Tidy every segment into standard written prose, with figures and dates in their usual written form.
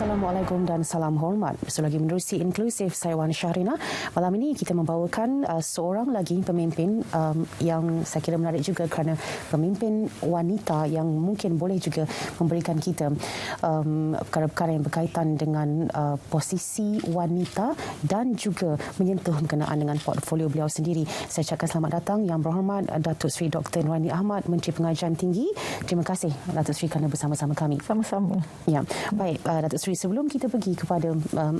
Assalamualaikum dan salam hormat. Selagi menerusi inklusif, saya Wan Syahrina. Malam ini kita membawakan seorang lagi pemimpin yang saya kira menarik juga kerana pemimpin wanita yang mungkin boleh juga memberikan kita perkara-perkara yang berkaitan dengan posisi wanita dan juga menyentuh berkenaan dengan portfolio beliau sendiri. Saya ucapkan selamat datang Yang Berhormat Datuk Seri Dr. Nurani Ahmad, Menteri Pengajian Tinggi. Terima kasih Datuk Seri kerana bersama-sama kami. Sama-sama. Ya, baik Datuk Seri, sebelum kita pergi kepada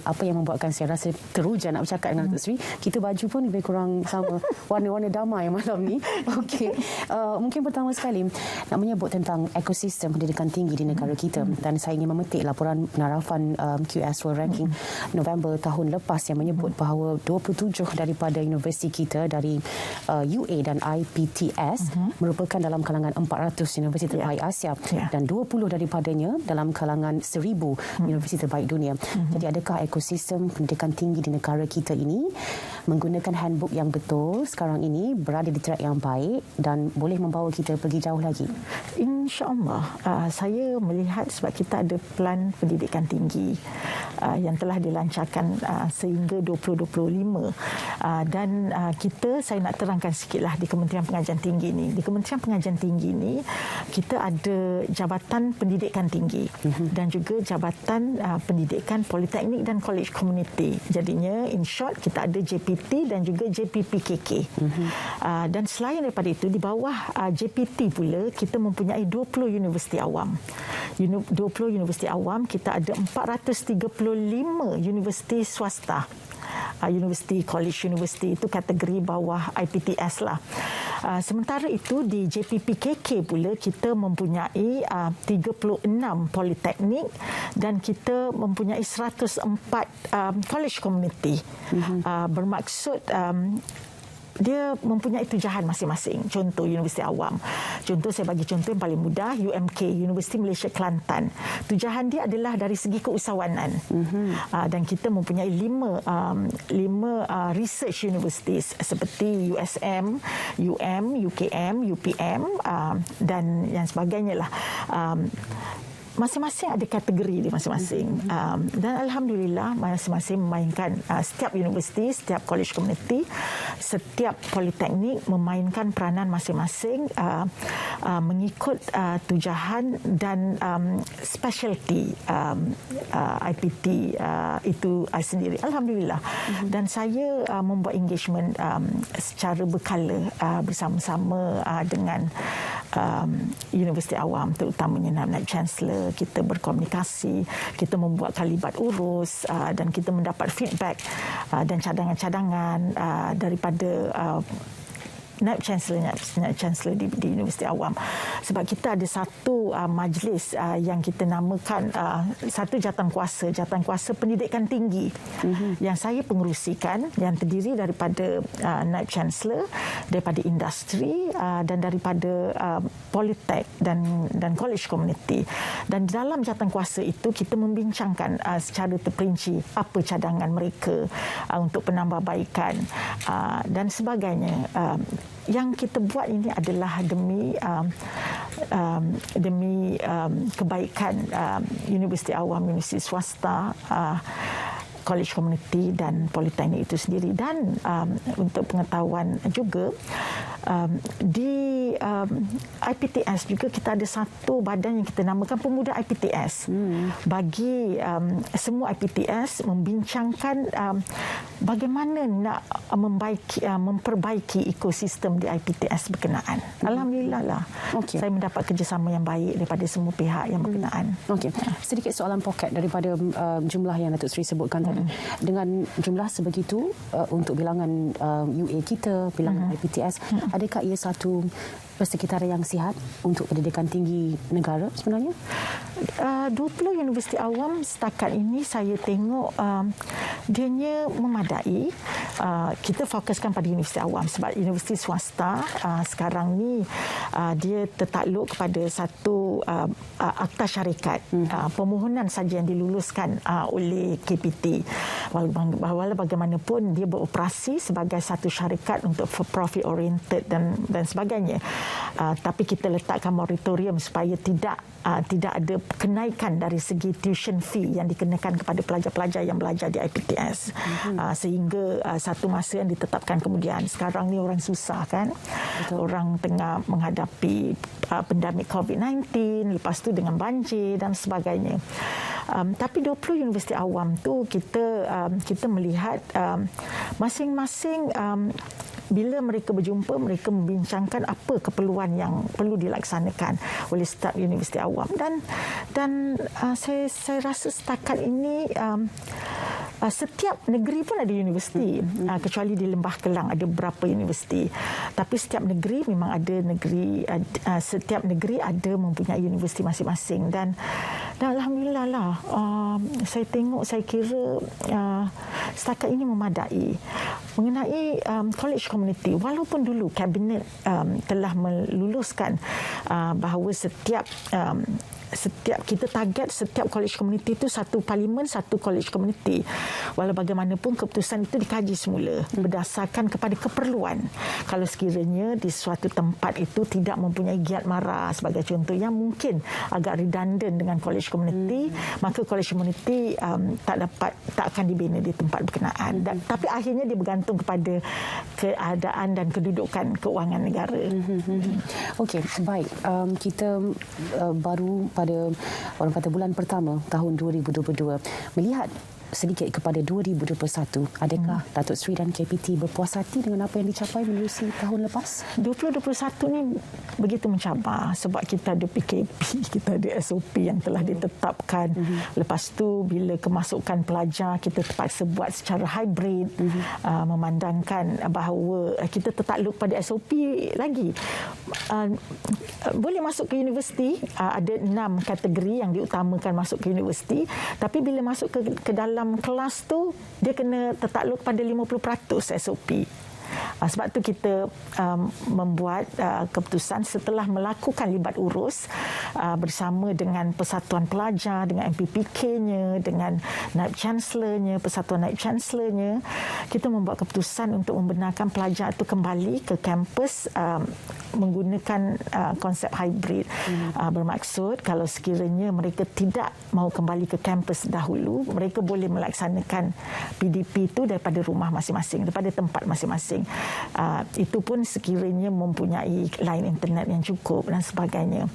apa yang membuatkan saya rasa teruja nak bercakap dengan Datuk Seri, kita baju pun lebih kurang sama, warna-warna damai malam ni. Okey, mungkin pertama sekali nak menyebut tentang ekosistem pendidikan tinggi di negara kita, dan saya ingin memetik laporan penarafan QS World Ranking November tahun lepas yang menyebut bahawa 27 daripada universiti kita dari UA dan IPTS merupakan dalam kalangan 400 universiti terbaik Asia dan 20 daripadanya dalam kalangan 1000 universiti terbaik dunia. Jadi adakah ekosistem pendidikan tinggi di negara kita ini menggunakan handbook yang betul sekarang ini, berada di track yang baik dan boleh membawa kita pergi jauh lagi? InsyaAllah. Saya melihat sebab kita ada plan pendidikan tinggi yang telah dilancarkan sehingga 2025 dan saya nak terangkan sikitlah di Kementerian Pengajian Tinggi ini. Di Kementerian Pengajian Tinggi ini kita ada Jabatan Pendidikan Tinggi dan juga Jabatan Pendidikan Politeknik dan College Community. Jadinya in short kita ada JPT dan juga JPPKK. Dan selain daripada itu, di bawah JPT pula kita mempunyai 20 universiti awam. 20 universiti awam, kita ada 435 universiti swasta. Universiti, college university itu kategori bawah IPTS lah. Sementara itu di JPPKK pula kita mempunyai 36 politeknik dan kita mempunyai 104 college community. Bermaksud dia mempunyai tujahan masing-masing. Contoh universiti awam. Contoh, saya bagi contoh yang paling mudah, UMK, Universiti Malaysia Kelantan. Tujahan dia adalah dari segi keusahawanan. Dan kita mempunyai 5 research universities seperti USM, UM, UKM, UPM dan yang sebagainya lah. Masing-masing ada kategori dia masing-masing. Dan Alhamdulillah masing-masing memainkan, setiap universiti, setiap college community, setiap politeknik memainkan peranan masing-masing mengikut tujahan dan specialty IPT itu sendiri. Alhamdulillah. Dan saya membuat engagement secara berkala bersama-sama dengan universiti awam, terutamanya Naib Chancellor. Kita berkomunikasi, kita membuat kalimat urus dan kita mendapat feedback dan cadangan-cadangan daripada Naib Chancellor di Universiti Awam. Sebab kita ada satu majlis yang kita namakan satu jawatankuasa pendidikan tinggi yang saya pengerusikan, yang terdiri daripada Naib Chancellor, daripada industri dan daripada politek dan college community. Dan dalam jawatankuasa itu kita membincangkan secara terperinci apa cadangan mereka untuk penambahbaikan dan sebagainya. Yang kita buat ini adalah demi kebaikan universiti awam, universiti swasta, college community dan politeknik itu sendiri. Dan untuk pengetahuan juga, di IPTS juga kita ada satu badan yang kita namakan Pemuda IPTS. Bagi semua IPTS membincangkan bagaimana nak memperbaiki ekosistem di IPTS berkenaan. Alhamdulillah lah. Saya mendapat kerjasama yang baik daripada semua pihak yang berkenaan. Sedikit soalan poket daripada jumlah yang Datuk Seri sebutkan tadi. Dengan jumlah sebegitu untuk bilangan UA kita, bilangan IPTS, adakah ia satu persekitaran yang sihat untuk pendidikan tinggi negara sebenarnya? 20 universiti awam setakat ini saya tengok dianya memadai. Kita fokuskan pada universiti awam sebab universiti swasta sekarang ni dia tertakluk kepada satu akta syarikat. Permohonan saja yang diluluskan oleh KPT. Walau bagaimanapun dia beroperasi sebagai satu syarikat untuk profit oriented dan sebagainya. Tapi kita letakkan moratorium supaya tidak ada kenaikan dari segi tuition fee yang dikenakan kepada pelajar-pelajar yang belajar di IPTS. Sehingga satu masa yang ditetapkan kemudian. Sekarang ni orang susah kan. Betul. Orang tengah menghadapi pandemik COVID-19, lepas tu dengan banjir dan sebagainya. Tapi 20 universiti awam tu kita melihat masing-masing bila mereka berjumpa, mereka membincangkan apa keperluan yang perlu dilaksanakan oleh staf universiti awam dan saya rasa setakat ini setiap negeri pun ada universiti, kecuali di Lembah Kelang ada beberapa universiti, tapi setiap negeri memang ada setiap negeri ada mempunyai universiti masing-masing dan alhamdulillah lah, saya kira setakat ini memadai mengenai college community. Walaupun dulu kabinet telah meluluskan bahawa setiap kita target setiap college community itu satu parlimen, satu college community. Walau bagaimanapun keputusan itu dikaji semula berdasarkan kepada keperluan. Kalau sekiranya di suatu tempat itu tidak mempunyai giat mara sebagai contoh yang mungkin agak redundant dengan college community, maka college community tak akan dibina di tempat berkenaan. Tapi akhirnya dia bergantung kepada keadaan dan kedudukan keuangan negara. Okey, baik. Kita baru pada orang kata bulan pertama tahun 2022 melihat sedikit kepada 2021. Adakah Datuk Seri dan KPT berpuas hati dengan apa yang dicapai menerusi tahun lepas? 2021 ni begitu mencabar sebab kita ada PKP, kita ada SOP yang telah ditetapkan. Lepas tu bila kemasukan pelajar kita terpaksa buat secara hybrid, memandangkan bahawa kita tertakluk pada SOP lagi. Boleh masuk ke universiti, ada 6 kategori yang diutamakan masuk ke universiti, tapi bila masuk ke dalam kelas tu dia kena tertakluk pada 50% SOP. Sebab tu kita membuat keputusan setelah melakukan libat urus bersama dengan Persatuan Pelajar, dengan MPPK-nya, dengan Naib Chancellor-nya, Persatuan Naib Chancellor-nya, kita membuat keputusan untuk membenarkan pelajar itu kembali ke kampus menggunakan konsep hybrid. Bermaksud kalau sekiranya mereka tidak mahu kembali ke kampus dahulu, mereka boleh melaksanakan PDP itu daripada rumah masing-masing, daripada tempat masing-masing. Itu pun sekiranya mempunyai line internet yang cukup dan sebagainya.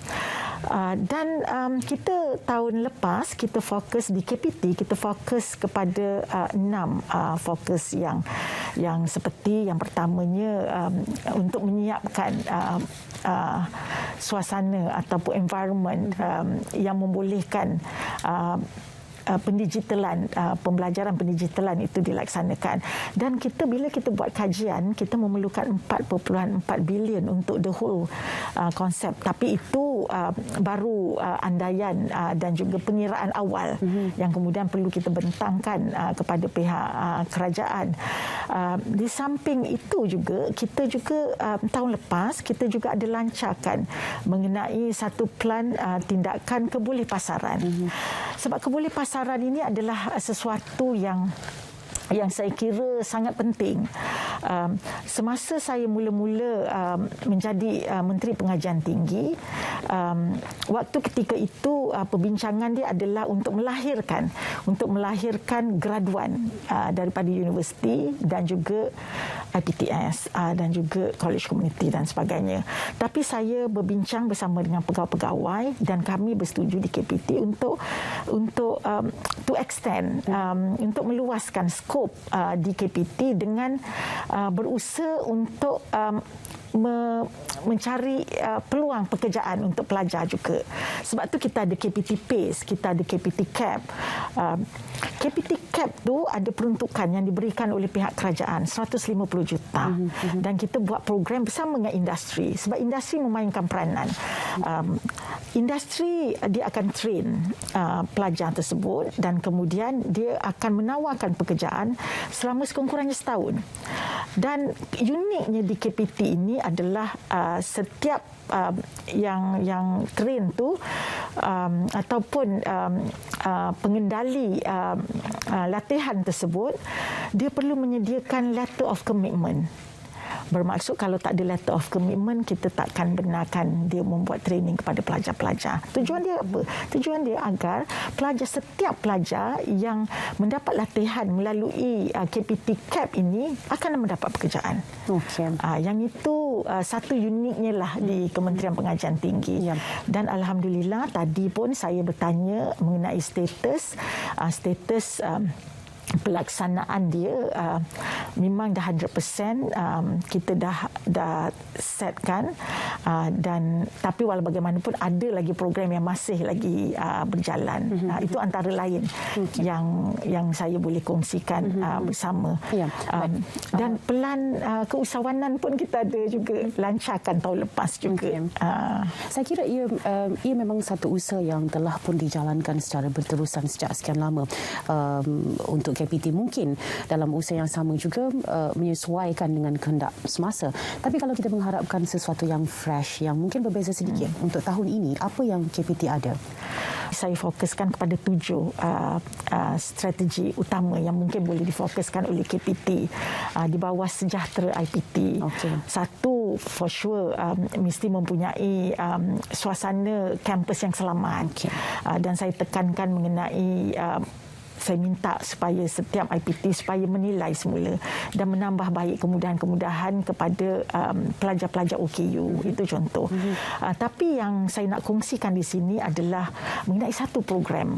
Dan kita tahun lepas kita fokus di KPT, kita fokus kepada 6 fokus yang seperti yang pertamanya untuk menyiapkan suasana ataupun environment yang membolehkan pendigitalan, pembelajaran pendigitalan itu dilaksanakan. Dan bila kita buat kajian, kita memerlukan 4.4 bilion untuk the whole konsep. Tapi itu baru andaian dan juga pengiraan awal yang kemudian perlu kita bentangkan kepada pihak kerajaan. Di samping itu juga, kita juga tahun lepas, kita juga ada lancarkan mengenai satu plan tindakan kebolehpasaran. Sebab kebolehpasaran ini adalah sesuatu yang saya kira sangat penting. Semasa saya mula-mula menjadi Menteri Pengajian Tinggi, waktu ketika itu perbincangan dia adalah untuk melahirkan graduan daripada universiti dan juga IPTS dan juga college community dan sebagainya. Tapi saya berbincang bersama dengan pegawai-pegawai dan kami bersetuju di KPT untuk to extend, untuk meluaskan skop di KPT dengan berusaha untuk mencari peluang pekerjaan untuk pelajar juga. Sebab tu kita ada KPT PACE, kita ada KPT CAP. KPT CAP tu ada peruntukan yang diberikan oleh pihak kerajaan 150 juta. Dan kita buat program bersama dengan industri. Sebab industri memainkan peranan. Industri dia akan train pelajar tersebut dan kemudian dia akan menawarkan pekerjaan selama sekurang-kurangnya setahun. Dan uniknya di KPT ini adalah setiap yang train tu ataupun pengendali latihan tersebut, dia perlu menyediakan letter of commitment. Bermaksud kalau tak ada letter of commitment, kita takkan benarkan dia membuat training kepada pelajar-pelajar. Tujuan dia apa? Tujuan dia agar setiap pelajar yang mendapat latihan melalui KPT CAP ini akan mendapat pekerjaan. Okey. Yang itu satu uniknya lah di Kementerian Pengajian Tinggi. Ya. Dan alhamdulillah tadi pun saya bertanya mengenai status pelaksanaan dia memang dah 100%, kita dah setkan, dan tapi walau bagaimanapun ada lagi program yang masih lagi berjalan. Itu antara lain yang saya boleh kongsikan bersama. Ya. Dan pelan keusahawanan pun kita ada juga lancarkan tahun lepas juga. Saya kira ia memang satu usaha yang telah pun dijalankan secara berterusan sejak sekian lama untuk KPT. Mungkin dalam usaha yang sama juga menyesuaikan dengan kehendak semasa. Tapi kalau kita mengharapkan sesuatu yang fresh, yang mungkin berbeza sedikit untuk tahun ini, apa yang KPT ada? Saya fokuskan kepada 7 strategi utama yang mungkin boleh difokuskan oleh KPT di bawah sejahtera IPT. Okay. Satu, for sure, mesti mempunyai suasana kampus yang selamat. Okay. Dan saya tekankan mengenai saya minta supaya setiap IPT supaya menilai semula dan menambah baik kemudahan-kemudahan kepada pelajar-pelajar OKU. Itu contoh. Tapi yang saya nak kongsikan di sini adalah mengenai satu program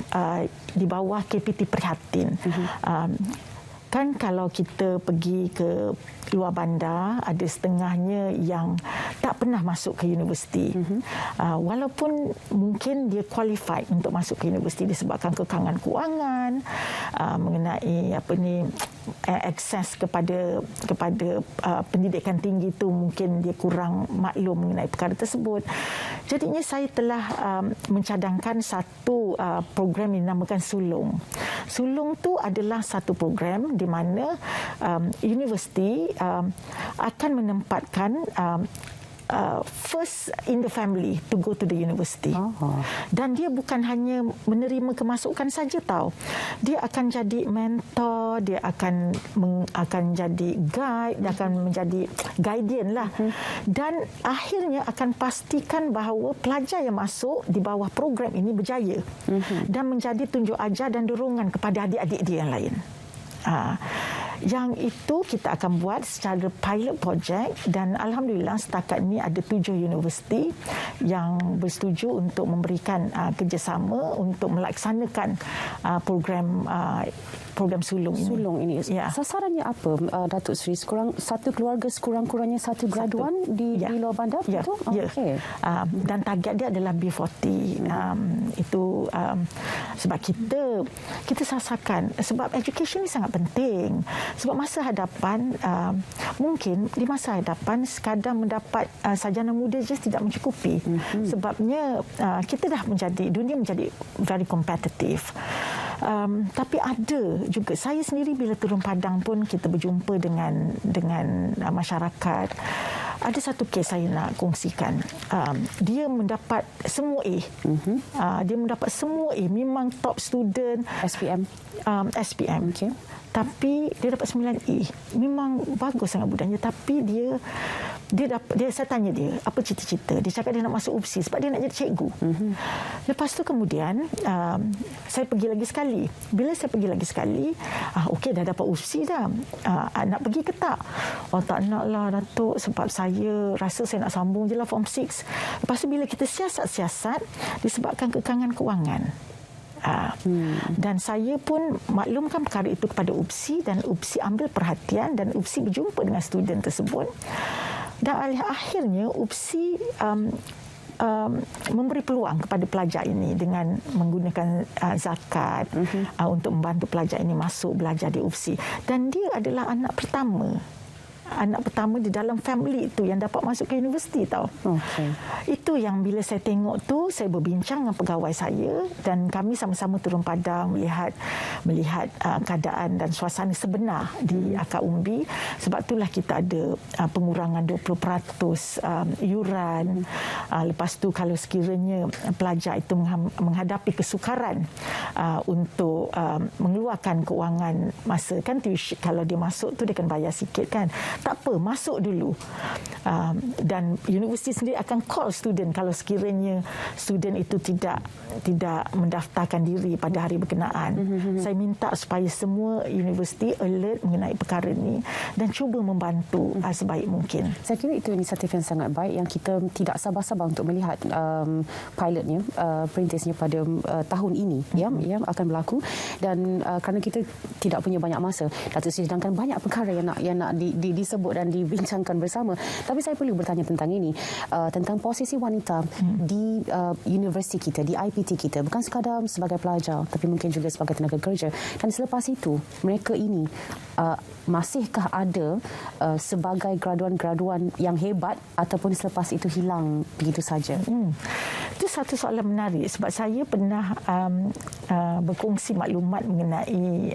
di bawah KPT Prihatin. Kan kalau kita pergi ke luar bandar, ada setengahnya yang tak pernah masuk ke universiti. Walaupun mungkin dia qualified untuk masuk ke universiti disebabkan kekangan kewangan, mengenai akses kepada pendidikan tinggi itu mungkin dia kurang maklum mengenai perkara tersebut. Jadinya saya telah mencadangkan satu program yang dinamakan Sulung. Sulung tu adalah satu program di mana universiti akan menempatkan first in the family to go to the university. Dan dia bukan hanya menerima kemasukan saja tahu. Dia akan jadi mentor, dia akan jadi guide, dia akan menjadi guardian lah. Dan akhirnya akan pastikan bahawa pelajar yang masuk di bawah program ini berjaya dan menjadi tunjuk ajar dan dorongan kepada adik-adik dia yang lain. Yang itu kita akan buat secara pilot project dan alhamdulillah setakat ini ada 7 universiti yang bersetuju untuk memberikan kerjasama untuk melaksanakan program sulung ini. Sulung ini. Ya. Sasarannya apa, Datuk Seri? Satu keluarga sekurang-kurangnya satu graduan di luar bandar, betul? Ya. Okay. Dan target dia adalah B40. Itu sebab kita sasarkan sebab education ini sangat penting. Sebab masa hadapan mungkin di masa hadapan sekadar mendapat sarjana muda saja tidak mencukupi. Sebabnya kita dah dunia menjadi very competitive. Tapi ada juga, saya sendiri bila turun padang pun kita berjumpa dengan masyarakat. Ada satu kes saya nak kongsikan. Dia mendapat semua A. Dia mendapat semua A, memang top student SPM. Okay. Tapi dia dapat 9A. Memang bagus sangat budaknya, tapi dia saya tanya dia apa cita-cita. Dia cakap dia nak masuk UPSI sebab dia nak jadi cikgu. Lepas tu kemudian saya pergi lagi sekali. Bila saya pergi lagi sekali, okey dah dapat UPSI dah. Nak pergi ke tak? Tak nak lah Datuk, sebab saya rasa saya nak sambung je lah Form 6. Lepas tu bila kita siasat-siasat disebabkan kekangan kewangan. Dan saya pun maklumkan perkara itu kepada UPSI dan UPSI ambil perhatian dan UPSI berjumpa dengan student tersebut. Dan akhirnya UPSI memberi peluang kepada pelajar ini dengan menggunakan zakat untuk membantu pelajar ini masuk belajar di UPSI. Dan dia adalah anak pertama di dalam family itu yang dapat masuk ke universiti tahu. Okay. Itu yang bila saya tengok tu saya berbincang dengan pegawai saya dan kami sama-sama turun padang melihat keadaan dan suasana sebenar di Akar Umbi. Sebab itulah kita ada pengurangan 20% yuran. Lepas tu kalau sekiranya pelajar itu menghadapi kesukaran untuk mengeluarkan kewangan masa kan kalau dia masuk tu dia akan bayar sikit kan. tak apa, masuk dulu. Dan universiti sendiri akan call student kalau sekiranya student itu tidak mendaftarkan diri pada hari berkenaan. Saya minta supaya semua universiti alert mengenai perkara ini dan cuba membantu sebaik mungkin. Saya kira itu inisiatif yang sangat baik yang kita tidak sabar-sabar untuk melihat pilotnya, perintisnya pada tahun ini yang akan berlaku. Dan kerana kita tidak punya banyak masa, Datuk Seri, sedangkan banyak perkara yang nak disebut dan dibincangkan bersama. Tapi saya perlu bertanya tentang ini, tentang posisi wanita di universiti kita, di IPT kita, bukan sekadar sebagai pelajar tapi mungkin juga sebagai tenaga kerja. Dan selepas itu mereka ini masihkah ada sebagai graduan-graduan yang hebat ataupun selepas itu hilang begitu saja? Itu satu soalan menarik sebab saya pernah berkongsi maklumat mengenai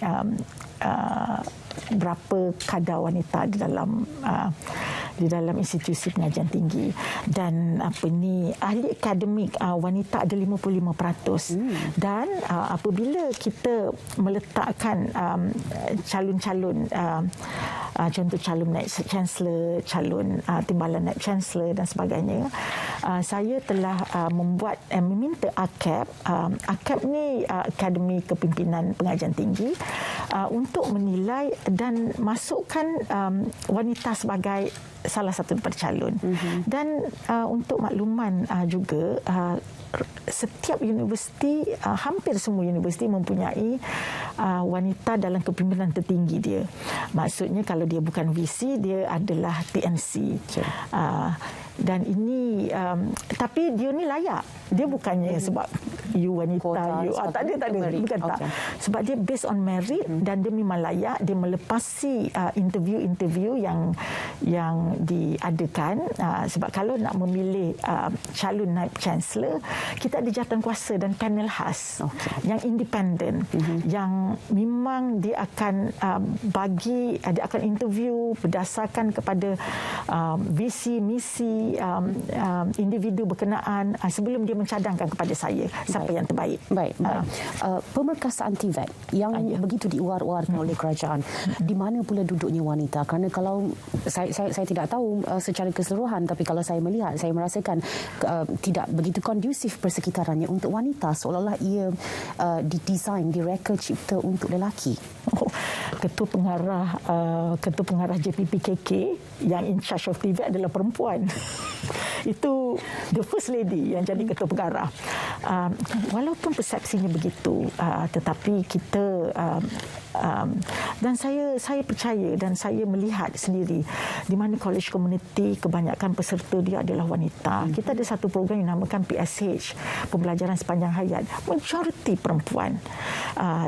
berapa kadar wanita di dalam institusi pengajian tinggi, dan ahli akademik wanita ada 55%. Dan apabila kita meletakkan calon-calon contoh calon naib chancellor, calon timbalan naib chancellor dan sebagainya, saya telah meminta AKAP. AKAP ni Akademi Kepimpinan Pengajian Tinggi, untuk menilai dan masukkan wanita sebagai salah satu daripada calon. Dan untuk makluman juga, setiap universiti, hampir semua universiti mempunyai wanita dalam kepimpinan tertinggi dia. Maksudnya kalau dia bukan VC, dia adalah TNC. Dan ini tapi dia ni layak. Dia bukannya sebab you wanita, tak ada bukan tak. Sebab dia based on merit dan dia memang layak. Dia melepasi interview-interview yang diadakan. Sebab kalau nak memilih calon naib chancellor, kita ada jawatankuasa dan panel khas yang independen, yang memang dia akan dia akan interview berdasarkan kepada visi misi individu berkenaan sebelum dia mencadangkan kepada saya siapa yang terbaik. Baik. Pemerkasaan TVET yang begitu diuar-uarkan oleh kerajaan, di mana pula duduknya wanita? Kerana kalau saya tidak tahu secara keseluruhan, tapi kalau saya melihat, saya merasakan tidak begitu kondusif persekitarannya untuk wanita, seolah-olah ia didesain, direka cipta untuk lelaki. Ketua pengarah JPPKK yang in charge of TVET adalah perempuan. Itu the first lady yang jadi ketua pengarah. Walaupun persepsinya begitu, tetapi kita dan saya percaya dan saya melihat sendiri di mana college community kebanyakan peserta dia adalah wanita. Kita ada satu program yang dinamakan PSH, pembelajaran sepanjang hayat, majoriti perempuan.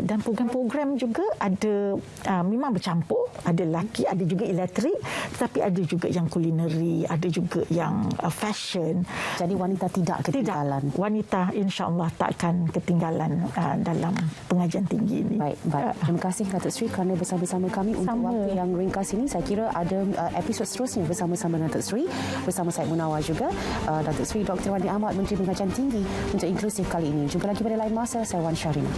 Dan program-program juga ada memang bercampur, ada lelaki, ada juga elektrik, tetapi ada juga yang kulineri, ada juga yang fashion. Jadi wanita tidak ketinggalan. Wanita insya-Allah tak akan ketinggalan dalam pengajian tinggi ini. Baik. Terima kasih Datuk Seri kerana bersama-sama kami untuk waktu yang ringkas ini. Saya kira ada episod seterusnya bersama-sama Datuk Seri, bersama saya Munawar juga. Datuk Seri Dr. Wandi Ahmad, Menteri Pengajian Tinggi untuk inklusif kali ini. Jumpa lagi pada lain masa. Saya Wan Syarina.